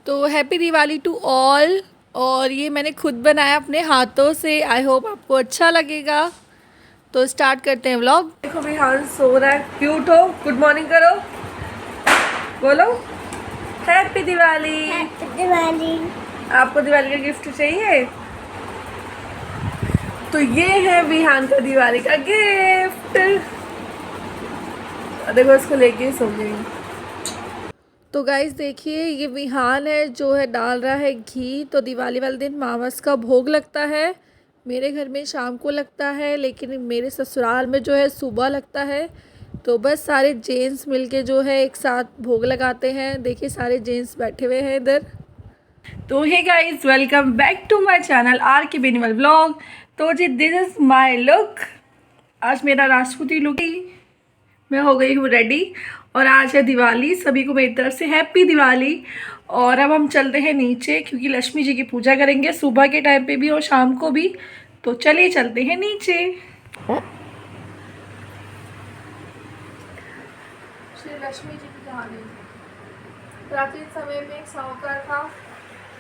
तो happy Diwali to all. और ये मैंने खुद बनाया अपने हाथों से। आई होप आपको अच्छा लगेगा। तो स्टार्ट करते हैं व्लॉग। देखो विहान सो रहा है, क्यूट हो। गुड मॉर्निंग करो, बोलो हैप्पी दिवाली। हैप्पी दिवाली। आपको दिवाली का गिफ्ट चाहिए तो ये है विहान का दिवाली का गिफ्ट। देखो इसको लेके सो गई। तो गाइस देखिए ये विहान है जो है डाल रहा है घी। तो दिवाली वाले दिन मावस का भोग लगता है। मेरे घर में शाम को लगता है, लेकिन मेरे ससुराल में जो है सुबह लगता है। तो बस सारे जेंट्स मिलके जो है एक साथ भोग लगाते हैं। देखिए सारे जेंट्स बैठे हुए हैं इधर। तो hey guys, welcome back to my channel R K Beniwal vlog. तो जी दिस इज़ माय लुक। आज मेरा राजपूती लुक ही, मैं हो गई हूँ रेडी। और आज है दिवाली। सभी को मेरी तरफ से हैप्पी दिवाली। और अब हम चलते हैं नीचे क्योंकि लक्ष्मी जी की पूजा करेंगे सुबह के टाइम पे भी और शाम को भी। तो चलिए चलते हैं नीचे। श्री लक्ष्मी जी की कहानी। प्राचीन समय में एक साहूकार था।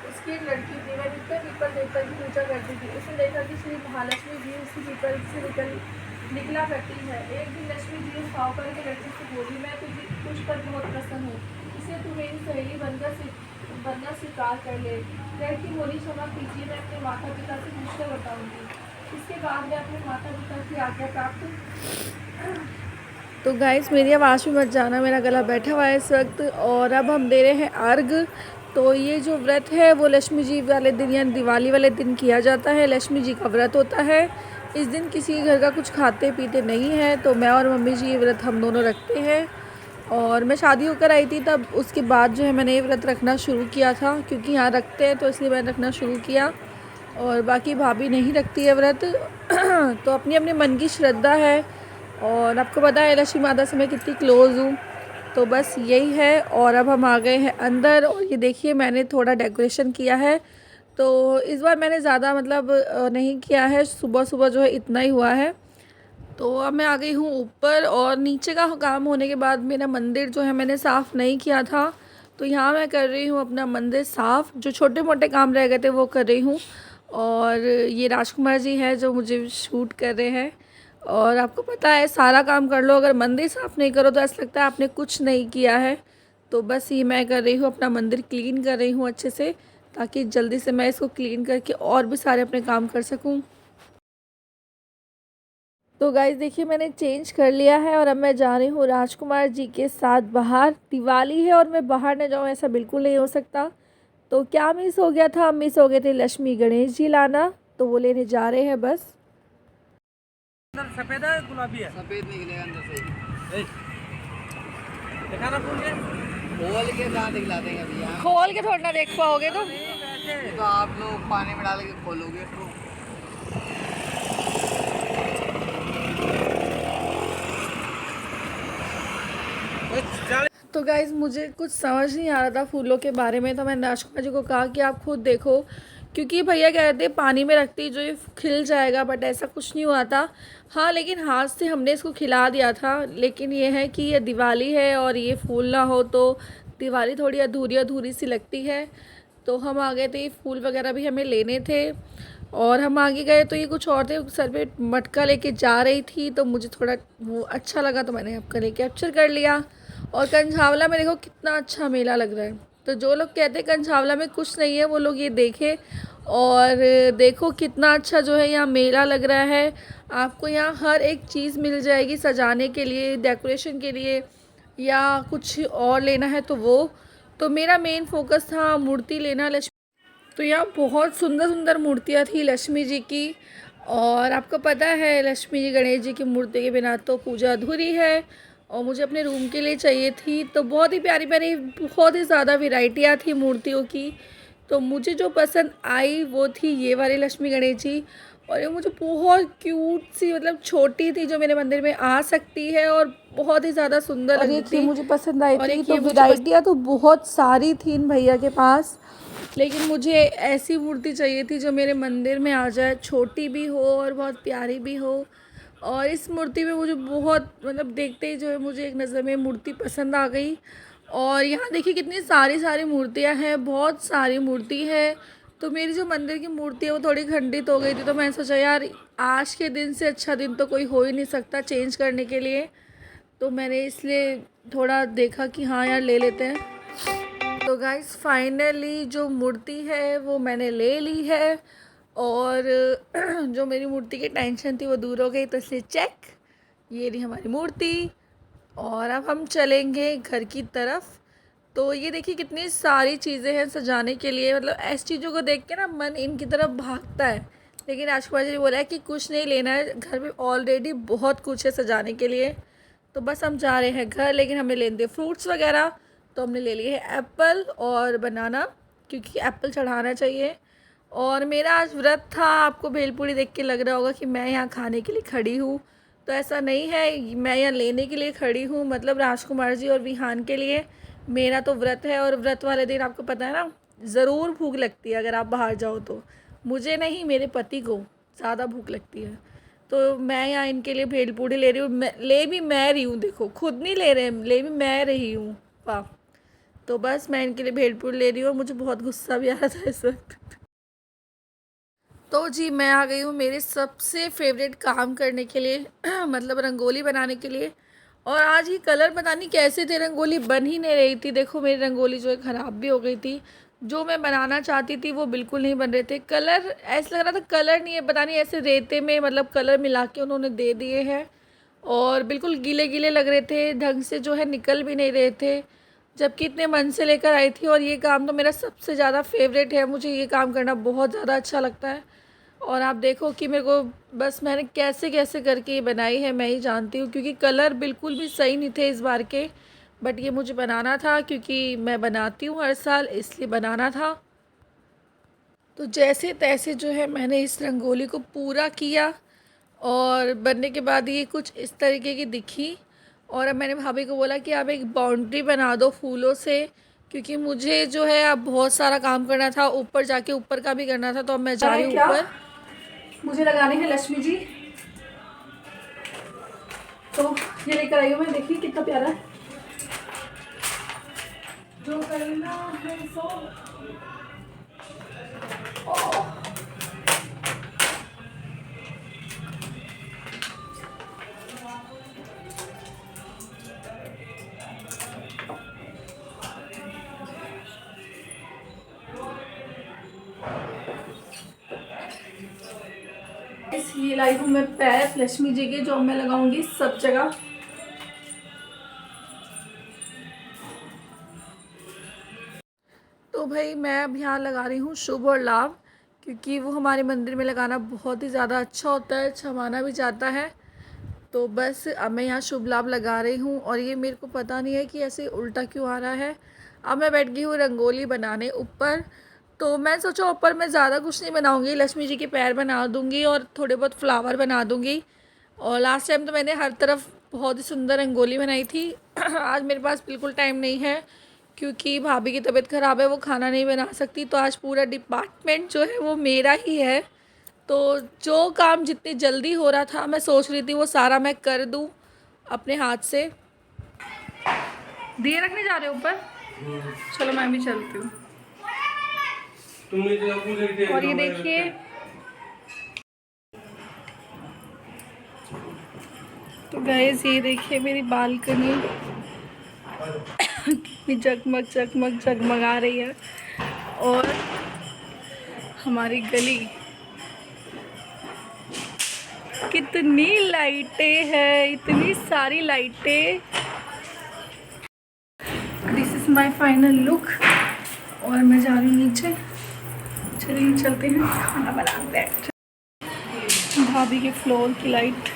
उसकी एक लड़की थी। वह नित्य पीपल देवता की पूजा करती थी। उसने देखा कि श्री महालक्ष्मी जी उसी पीपल से निकला करती है। एक दिन लक्ष्मी जी उस साहूकार की लड़की से बोली, मैं तुझ पर बहुत प्रसन्न हूँ, इसलिए तू मेरी सहेली बनना स्वीकार कर ले। लड़की बोली, क्षमा कीजिए, मैं अपने माता पिता से पूछकर बताऊंगी। इसके बाद मैं अपने माता पिता की आज्ञा प्राप्त। तो गाइस मेरी आवाज़ में मत जाना, मेरा गला बैठा हुआ है इस वक्त। और अब हम दे रहे हैं अर्घ। तो ये जो व्रत है वो लक्ष्मी जी वाले दिन यानी दिवाली वाले दिन किया जाता है। लक्ष्मी जी का व्रत होता है। इस दिन किसी के घर का कुछ खाते पीते नहीं है। तो मैं और मम्मी जी ये व्रत हम दोनों रखते हैं। और मैं शादी होकर आई थी तब उसके बाद जो है मैंने ये व्रत रखना शुरू किया था, क्योंकि यहाँ रखते हैं तो इसलिए मैंने रखना शुरू किया। और बाकी भाभी नहीं रखती है व्रत। तो अपनी अपने मन की श्रद्धा है। और आपको पता है लक्ष्मी माता से मैं कितनी क्लोज़ हूँ। तो बस यही है। और अब हम आ गए हैं अंदर। और ये देखिए मैंने थोड़ा डेकोरेशन किया है। तो इस बार मैंने ज़्यादा मतलब नहीं किया है। सुबह सुबह जो है इतना ही हुआ है। तो अब मैं आ गई हूँ ऊपर। और नीचे का काम होने के बाद मेरा मंदिर जो है मैंने साफ़ नहीं किया था। तो यहाँ मैं कर रही हूँ अपना मंदिर साफ़। जो छोटे मोटे काम रह गए थे वो कर रही हूँ। और ये राजकुमार जी हैं जो मुझे शूट कर रहे हैं। और आपको पता है सारा काम कर लो, अगर मंदिर साफ़ नहीं करो तो ऐसा लगता है आपने कुछ नहीं किया है। तो बस ये मैं कर रही हूँ, अपना मंदिर क्लीन कर रही हूँ अच्छे से, ताकि जल्दी से मैं इसको क्लीन करके और भी सारे अपने काम कर सकूँ। तो गाइस देखिए मैंने चेंज कर लिया है और अब मैं जा रही हूँ राजकुमार जी के साथ बाहर। दिवाली है और मैं बाहर न जाऊँ ऐसा बिल्कुल नहीं हो सकता। तो क्या मिस हो गया था, मिस हो गए थे लक्ष्मी गणेश जी लाना। तो वो लेने जा रहे हैं बस। सफेद है गुलाबी है? सफेद निकलेगा अंदर से। दिखाना भूल गए, खोल के कहाँ दिखला देंगे भैया? खोल के थोड़ा ना देख पाओगे तो। तो आप लोग पानी में डाल के खोलोगे तो। तो गाइज़ मुझे कुछ समझ नहीं आ रहा था फूलों के बारे में। तो मैंने राजकुमार जी को कहा कि आप खुद देखो, क्योंकि भैया कह रहे थे पानी में रखते ही जो ये खिल जाएगा, बट ऐसा कुछ नहीं हुआ था। हाँ लेकिन हाथ से हमने इसको खिला दिया था। लेकिन ये है कि ये दिवाली है और ये फूल ना हो तो दिवाली थोड़ी अधूरी अधूरी सी लगती है। तो हम आ गए थे, ये फूल वगैरह भी हमें लेने थे। और हम आगे गए तो ये कुछ औरतें सर पे मटका लेके जा रही थी। तो मुझे थोड़ा वो अच्छा लगा तो मैंने आपका ले कैप्चर कर लिया। और कंझावला में देखो कितना अच्छा मेला लग रहा है। तो जो लोग कहते हैं कंझावला में कुछ नहीं है वो लोग ये देखें। और देखो कितना अच्छा जो है यहाँ मेला लग रहा है। आपको यहाँ हर एक चीज़ मिल जाएगी सजाने के लिए, डेकोरेशन के लिए, या कुछ और लेना है तो वो। तो मेरा मेन फोकस था मूर्ति लेना लक्ष्मी। तो यहाँ बहुत सुंदर सुंदर मूर्तियाँ थी लक्ष्मी जी की। और आपको पता है लक्ष्मी जी गणेश जी की मूर्ति के बिना तो पूजा अधूरी है। और मुझे अपने रूम के लिए चाहिए थी। तो बहुत ही प्यारी प्यारी, बहुत ही ज़्यादा वैरायटियाँ थी मूर्तियों की। तो मुझे जो पसंद आई वो थी ये वाली लक्ष्मी गणेश जी। और ये मुझे बहुत क्यूट सी, मतलब छोटी थी, जो मेरे मंदिर में आ सकती है और बहुत ही ज़्यादा सुंदर लग रही थी। मुझे पसंद आई थी। तो वैरायटियाँ तो बहुत सारी थी इन भैया के पास। लेकिन मुझे ऐसी मूर्ति चाहिए थी जो मेरे मंदिर में आ जाए, छोटी भी हो और बहुत प्यारी भी हो। और इस मूर्ति में मुझे बहुत, मतलब देखते ही जो है मुझे एक नज़र में मूर्ति पसंद आ गई। और यहाँ देखिए कितनी सारी सारी मूर्तियाँ हैं, बहुत सारी मूर्ति है। तो मेरी जो मंदिर की मूर्ति है वो थोड़ी खंडित हो गई थी, तो मैंने सोचा यार आज के दिन से अच्छा दिन तो कोई हो ही नहीं सकता चेंज करने के लिए। तो मैंने इसलिए थोड़ा देखा कि हाँ यार ले लेते हैं। तो गाइस फाइनली जो मूर्ति है वो मैंने ले ली है, और जो मेरी मूर्ति की टेंशन थी वो दूर हो गई। तो इसलिए चेक, ये रही हमारी मूर्ति। और अब हम चलेंगे घर की तरफ। तो ये देखिए कितनी सारी चीज़ें हैं सजाने के लिए, मतलब ऐसी चीज़ों को देख के ना मन इनकी तरफ भागता है। लेकिन राजकुमार जी ने बोला है कि कुछ नहीं लेना है, घर में ऑलरेडी बहुत कुछ है सजाने के लिए। तो बस हम जा रहे हैं घर, लेकिन हमें लेने थे फ्रूट्स वगैरह। तो हमने ले लिए है एप्पल और बनाना, क्योंकि एप्पल चढ़ाना चाहिए। और मेरा आज व्रत था, आपको भेलपूरी देख के लग रहा होगा कि मैं यहाँ खाने के लिए खड़ी हूँ। तो ऐसा नहीं है, मैं यहाँ लेने के लिए खड़ी हूँ, मतलब राजकुमार जी और विहान के लिए। मेरा तो व्रत है, और व्रत वाले दिन आपको पता है ना ज़रूर भूख लगती है अगर आप बाहर जाओ तो। मुझे नहीं, मेरे पति को ज़्यादा भूख लगती है। तो मैं यहाँ इनके लिए भेलपूरी ले रही हूँ, ले भी मैं रही हूँ, देखो खुद नहीं ले रहे, ले भी मैं रही हूँ। वाह। तो बस मैं इनके लिए भेलपूरी ले रही हूँ, और मुझे बहुत गुस्सा भी आ रहा था इस वक्त। तो जी मैं आ गई हूँ मेरे सबसे फेवरेट काम करने के लिए मतलब रंगोली बनाने के लिए। और आज ये कलर पता नहीं कैसे थे, रंगोली बन ही नहीं रही थी। देखो मेरी रंगोली जो है ख़राब भी हो गई थी, जो मैं बनाना चाहती थी वो बिल्कुल नहीं बन रहे थे। कलर ऐसा लग रहा था कलर नहीं है, पता नहीं ऐसे रेते में मतलब कलर मिला के उन्होंने दे दिए हैं, और बिल्कुल गीले गीले लग रहे थे, ढंग से जो है निकल भी नहीं रहे थे, जबकि इतने मन से लेकर आई थी। और ये काम तो मेरा सबसे ज़्यादा फेवरेट है, मुझे ये काम करना बहुत ज़्यादा अच्छा लगता है। और आप देखो कि मेरे को बस मैंने कैसे कैसे करके ये बनाई है मैं ही जानती हूँ, क्योंकि कलर बिल्कुल भी सही नहीं थे इस बार के। बट ये मुझे बनाना था, क्योंकि मैं बनाती हूँ हर साल, इसलिए बनाना था। तो जैसे तैसे जो है मैंने इस रंगोली को पूरा किया, और बनने के बाद ये कुछ इस तरीके की दिखी। और अब मैंने भाभी को बोला कि आप एक बाउंड्री बना दो फूलों से, क्योंकि मुझे जो है अब बहुत सारा काम करना था, ऊपर जाके ऊपर का भी करना था। तो अब मैं जा रही हूँ ऊपर, मुझे लगाने हैं लक्ष्मी जी। तो ये लेकर आई हूँ मैं, देखिए कितना प्यारा है। जो करना है सो ये लाई हूँ मैं पैर लक्ष्मी जी के, जो मैं लगाऊंगी सब जगह। तो भाई मैं अब यहाँ लगा रही हूँ शुभ और लाभ, क्योंकि वो हमारे मंदिर में लगाना बहुत ही ज़्यादा अच्छा होता है, अच्छा माना भी जाता है। तो बस अब मैं यहाँ शुभ लाभ लगा रही हूँ, और ये मेरे को पता नहीं है कि ऐसे उल्टा क्यों आ रहा है। अब मैं बैठ गई हूँ रंगोली बनाने ऊपर। तो मैं सोचा ऊपर मैं ज़्यादा कुछ नहीं बनाऊँगी, लक्ष्मी जी के पैर बना दूँगी और थोड़े बहुत फ्लावर बना दूँगी। और लास्ट टाइम तो मैंने हर तरफ बहुत ही सुंदर रंगोली बनाई थी आज मेरे पास बिल्कुल टाइम नहीं है, क्योंकि भाभी की तबीयत ख़राब है, वो खाना नहीं बना सकती। तो आज पूरा डिपार्टमेंट जो है वो मेरा ही है। तो जो काम जितनी जल्दी हो रहा था मैं सोच रही थी वो सारा मैं कर दूं अपने हाथ से। दिए रखने जा रहे हो ऊपर? चलो मैं भी चलती हूँ। और ये देखिए तो गाइस, ये देखिए मेरी बालकनी कितनी जगमग जगमग जगमगा रही है, और हमारी गली कितनी लाइटें हैं, इतनी सारी लाइटें। This is my final look. और मैं जा रही हूँ नीचे, चलिए चलते हैं खाना बनाते हैं। भाभी के फ्लोर की लाइट।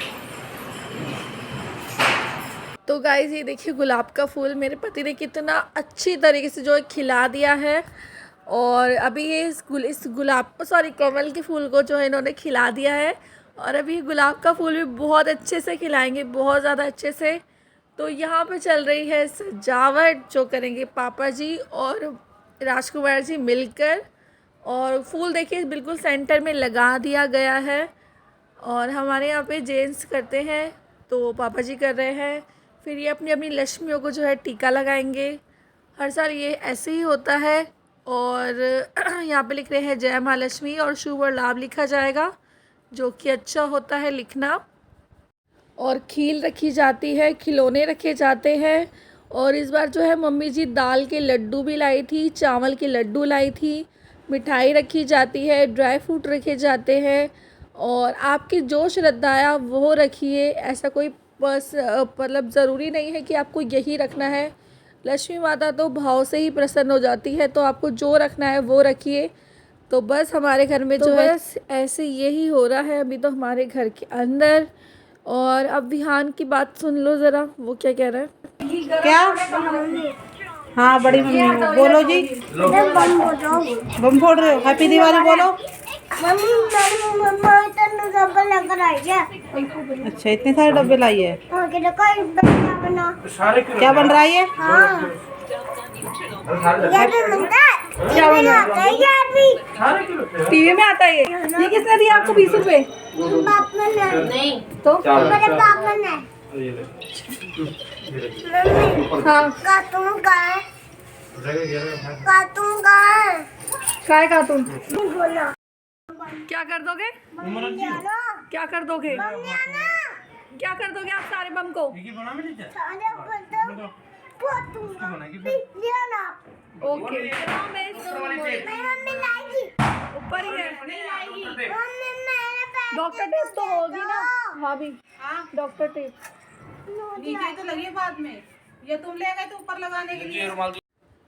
तो गाइस ये देखिए गुलाब का फूल मेरे पति ने कितना अच्छी तरीके से जो है खिला दिया है। और अभी ये इस गुलाब को सॉरी कमल के फूल को जो है इन्होंने खिला दिया है, और अभी ये गुलाब का फूल भी बहुत अच्छे से खिलाएंगे, बहुत ज़्यादा अच्छे से। तो यहाँ पे चल रही है सजावट, जो करेंगे पापा जी और राजकुमार जी मिलकर। और फूल देखिए बिल्कुल सेंटर में लगा दिया गया है। और हमारे यहाँ पे जेंट्स करते हैं, तो पापा जी कर रहे हैं। फिर ये अपनी अपनी लक्ष्मियों को जो है टीका लगाएंगे, हर साल ये ऐसे ही होता है। और यहाँ पे लिख रहे हैं जय महालक्ष्मी और शुभ और लाभ लिखा जाएगा, जो कि अच्छा होता है लिखना। और खील रखी जाती है, खिलौने रखे जाते हैं। और इस बार जो है मम्मी जी दाल के लड्डू भी लाई थी, चावल के लड्डू लाई थी, मिठाई रखी जाती है, ड्राई फ्रूट रखे जाते हैं। और आपकी जो श्रद्धा है आप वो रखिए, ऐसा कोई बस मतलब ज़रूरी नहीं है कि आपको यही रखना है। लक्ष्मी माता तो भाव से ही प्रसन्न हो जाती है, तो आपको जो रखना है वो रखिए। तो बस हमारे घर में जो है बस ऐसे यही हो रहा है अभी तो हमारे घर के अंदर। और अब विहान की बात सुन लो ज़रा, वो क्या कह रहा है। क्या? हाँ बड़ी मम्मी बोलो जी। बम फोड़ रहे हो? हैप्पी दिवाली बोलो। अच्छा इतने सारे डब्बे लाई है। क्या बन रहा है ये? क्या बना? टीवी में आता है ये किसने दिया आपको 20 रुपए? नहीं तो हाँ कार्टून का है कार्टून क्या कर दोगे? क्या कर दोगे? क्या कर दोगे आप सारे बम को? ओके ऊपर ही है। डॉक्टर टेप तो होगी ना भाभी? डॉक्टर टेप नीचे तो लगी बाद में, ये तुम ले गए तो ऊपर लगाने के लिए।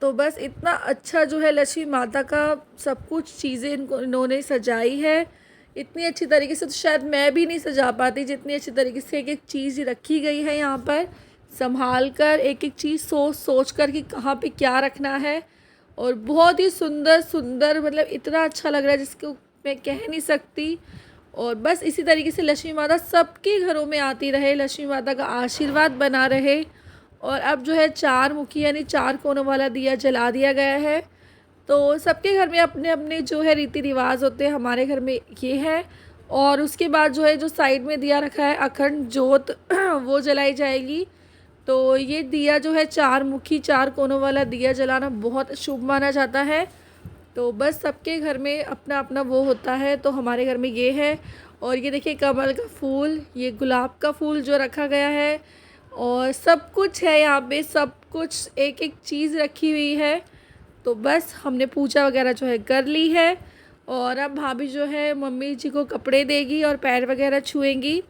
तो बस इतना अच्छा जो है लक्ष्मी माता का सब कुछ चीज़ें इन्होंने सजाई है। इतनी अच्छी तरीके से तो शायद मैं भी नहीं सजा पाती, जितनी अच्छी तरीके से एक एक चीज़ रखी गई है यहाँ पर, संभाल कर एक एक चीज़ सोच कर कि कहाँ पे क्या रखना है। और बहुत ही सुंदर सुंदर, मतलब इतना अच्छा लग रहा है जिसको मैं कह नहीं सकती। और बस इसी तरीके से लक्ष्मी माता सबके घरों में आती रहे, लक्ष्मी माता का आशीर्वाद बना रहे। और अब जो है 4 मुखी यानी 4 कोनों वाला दिया जला दिया गया है। तो सबके घर में अपने अपने जो है रीति रिवाज होते हैं, हमारे घर में ये है। और उसके बाद जो है जो साइड में दिया रखा है अखंड ज्योत वो जलाई जाएगी। तो ये दिया जो है 4 मुखी 4 कोनों वाला दिया जलाना बहुत शुभ माना जाता है। तो बस सबके घर में अपना अपना वो होता है, तो हमारे घर में ये है। और ये देखिए कमल का फूल, ये गुलाब का फूल जो रखा गया है, और सब कुछ है यहाँ पे, सब कुछ एक एक चीज़ रखी हुई है। तो बस हमने पूजा वगैरह जो है कर ली है। और अब भाभी जो है मम्मी जी को कपड़े देगी और पैर वगैरह छुएंगी।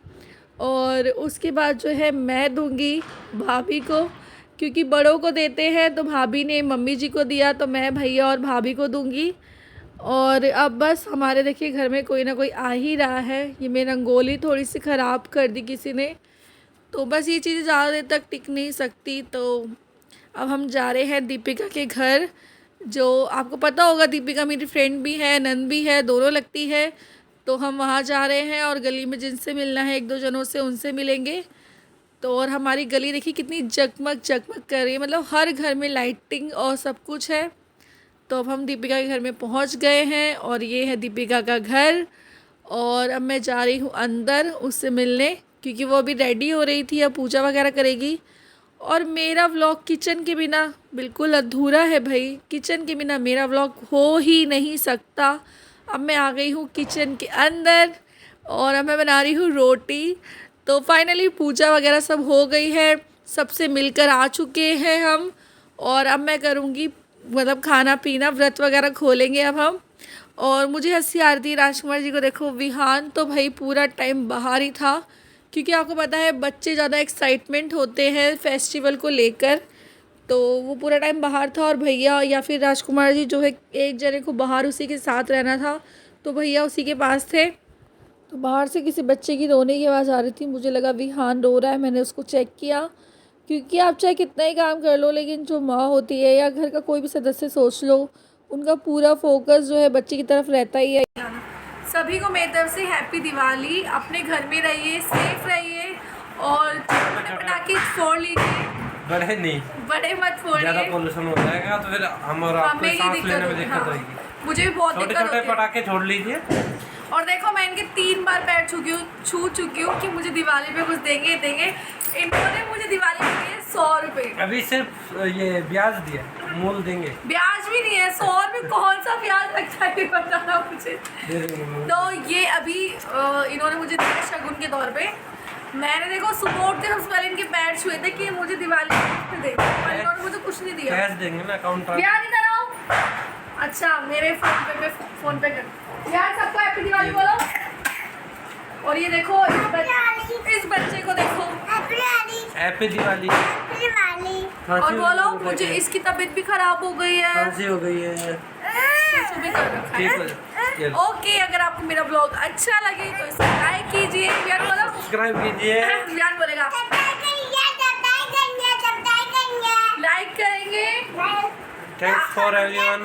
और उसके बाद जो है मैं दूंगी भाभी को, क्योंकि बड़ों को देते हैं, तो भाभी ने मम्मी जी को दिया तो मैं भैया और भाभी को दूंगी। और अब बस हमारे देखिए घर में कोई ना कोई आ ही रहा है। ये मेरी रंगोली थोड़ी सी ख़राब कर दी किसी ने, तो बस ये चीज़ें ज़्यादा देर तक टिक नहीं सकती। तो अब हम जा रहे हैं दीपिका के घर, जो आपको पता होगा दीपिका मेरी फ्रेंड भी है, नंद भी है, दोनों लगती है। तो हम वहाँ जा रहे हैं और गली में जिनसे मिलना है 1-2 जनों से उनसे मिलेंगे। तो और हमारी गली देखिए कितनी जगमग जगमग कर रही है, मतलब हर घर में लाइटिंग और सब कुछ है। तो अब हम दीपिका के घर में पहुँच गए हैं और ये है दीपिका का घर। और अब मैं जा रही हूँ अंदर उससे मिलने, क्योंकि वो अभी रेडी हो रही थी, अब पूजा वगैरह करेगी। और मेरा व्लॉग किचन के बिना बिल्कुल अधूरा है भाई, किचन के बिना मेरा व्लॉग हो ही नहीं सकता। अब मैं आ गई हूँ किचन के अंदर और अब मैं बना रही हूँ रोटी। तो फाइनली पूजा वगैरह सब हो गई है, सबसे मिलकर आ चुके हैं हम। और अब मैं करूँगी मतलब खाना पीना, व्रत वगैरह खोलेंगे अब हम। और मुझे हंसी आ रही थी राजकुमार जी को देखो, विहान तो भाई पूरा टाइम बाहर ही था, क्योंकि आपको पता है बच्चे ज़्यादा एक्साइटमेंट होते हैं फेस्टिवल को लेकर, तो वो पूरा टाइम बाहर था। और भैया या फिर राजकुमार जी जो है एक जने को बाहर उसी के साथ रहना था, तो भैया उसी के पास थे। तो बाहर से किसी बच्चे की रोने की आवाज़ आ रही थी, मुझे लगा विहान रो रहा है, मैंने उसको चेक किया। क्योंकि आप चाहे कितना ही काम कर लो, लेकिन जो माँ होती है या घर का कोई भी सदस्य सोच लो, उनका पूरा फोकस जो है बच्चे की तरफ रहता ही है। सभी को मेरी तरफ से हैप्पी दिवाली। अपने घर में रहिए, सेफ रहिए और पटाखे फोड़ लीजिए, बड़े नहीं, बड़े मत फोड़िए, ज़्यादा पोल्यूशन हो जाएगा तो फिर हम और आपको हमें ही सांस लेने में दिक्कत दिक्कत होगी। होगी। मुझे भी बहुत छोटे दिक्कत छोटे होती है। पटाखे छोड़ लीजिए और देखो मैं इनके 3 बार पैर छू चुकी हूँ कि मुझे दिवाली पे कुछ देंगे इन्होंने मुझे दिवाली पे दिए 100 रुपये। अभी सिर्फ ये ब्याज दिया, मूल देंगे। ब्याज भी नहीं है, 100 रुपये कौन सा ब्याज लगता है बताना मुझे। दे देंगे मूल। तो ये अभी इन्होंने मुझे दिया शगुन के तौर पे। मैंने देखो सुबह उठते सबसे पहले इनके पैर छुए थे कि मुझे दिवाली पे देंगे, पर इन्होंने मुझे कुछ नहीं दिया। कैश देंगे ना, अकाउंट ट्रांसफर। ब्याज इधर आओ। अच्छा मेरे फोन पे कर यार, सबको हैप्पी दिवाली बोलो। और ये देखो इस बच्चे को देखो, हैप्पी दिवाली। और बोलो मुझे इसकी तबीयत भी खराब हो गई है, खांसी हो गई है। सुबह कर रखा ठीक है। है। ओके, अगर आपको मेरा ब्लॉग अच्छा लगे तो इसे लाइक कीजिए। यार बोलो, सब्सक्राइब कीजिए। यार बोलेगा लाइक करेंगे। Thanks for everyone.